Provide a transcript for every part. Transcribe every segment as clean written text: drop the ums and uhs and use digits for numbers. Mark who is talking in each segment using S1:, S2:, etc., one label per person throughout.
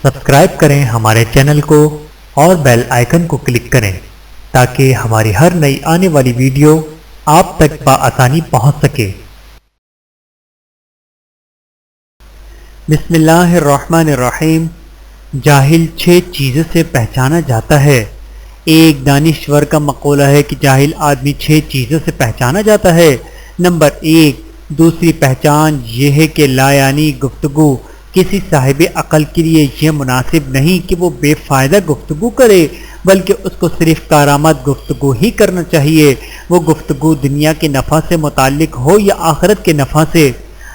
S1: Subscribe کریں ہمارے channel کو اور بیل آئیکن کو کلک کریں تاکہ ہماری ہر نئی آنے والی ویڈیو آپ تک بآسانی پہنچ سکے۔ بسم اللہ الرحمن الرحیم۔ جاہل 6 چیزوں سے پہچانا جاتا ہے۔ ایک دانشور کا مقولہ ہے کہ جاہل آدمی 6 چیزوں سے پہچانا جاتا ہے۔ نمبر 1، دوسری پہچان یہ ہے کہ لا یعنی گفتگو کسی صاحب عقل کے لیے یہ مناسب نہیں کہ وہ بے فائدہ گفتگو کرے، بلکہ اس کو صرف کارآمد گفتگو ہی کرنا چاہیے، وہ گفتگو دنیا کے نفع سے متعلق ہو یا آخرت کے نفع سے۔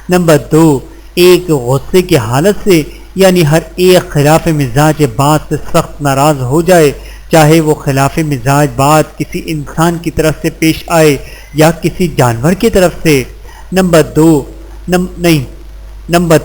S1: نمبر 2، ایک غصے کی حالت سے، یعنی ہر ایک خلاف مزاج بات سے سخت ناراض ہو جائے، چاہے وہ خلاف مزاج بات کسی انسان کی طرف سے پیش آئے یا کسی جانور کی طرف سے۔ نمبر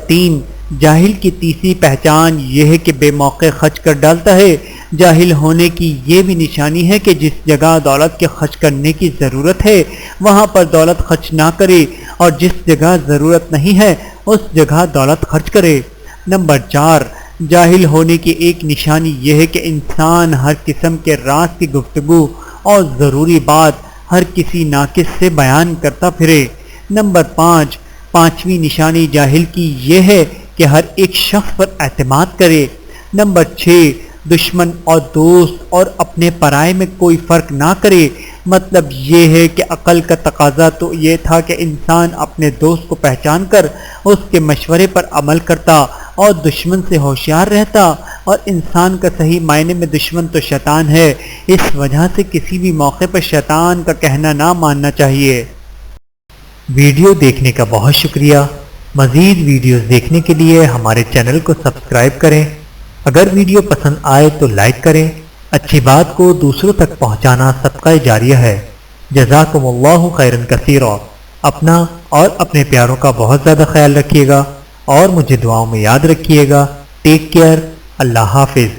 S1: 3، جاہل کی تیسری پہچان یہ ہے کہ بے موقع خرچ کر ڈالتا ہے۔ جاہل ہونے کی یہ بھی نشانی ہے کہ جس جگہ دولت کے خرچ کرنے کی ضرورت ہے وہاں پر دولت خرچ نہ کرے، اور جس جگہ ضرورت نہیں ہے اس جگہ دولت خرچ کرے۔ نمبر 4، جاہل ہونے کی ایک نشانی یہ ہے کہ انسان ہر قسم کے راز کی گفتگو اور ضروری بات ہر کسی ناقص سے بیان کرتا پھرے۔ نمبر 5، پانچویں نشانی جاہل کی یہ ہے کہ ہر ایک شخص پر اعتماد کرے۔ نمبر 6، دشمن اور دوست اور اپنے پرائے میں کوئی فرق نہ کرے۔ مطلب یہ ہے کہ عقل کا تقاضا تو یہ تھا کہ انسان اپنے دوست کو پہچان کر اس کے مشورے پر عمل کرتا اور دشمن سے ہوشیار رہتا، اور انسان کا صحیح معنی میں دشمن تو شیطان ہے، اس وجہ سے کسی بھی موقع پر شیطان کا کہنا نہ ماننا چاہیے۔ ویڈیو دیکھنے کا بہت شکریہ۔ مزید ویڈیوز دیکھنے کے لیے ہمارے چینل کو سبسکرائب کریں۔ اگر ویڈیو پسند آئے تو لائک کریں۔ اچھی بات کو دوسروں تک پہنچانا صدقہ جاریہ ہے۔ جزاکم اللہ خیرا کثیرا۔ اپنا اور اپنے پیاروں کا بہت زیادہ خیال رکھیے گا اور مجھے دعاؤں میں یاد رکھیے گا۔ Take care. اللہ حافظ۔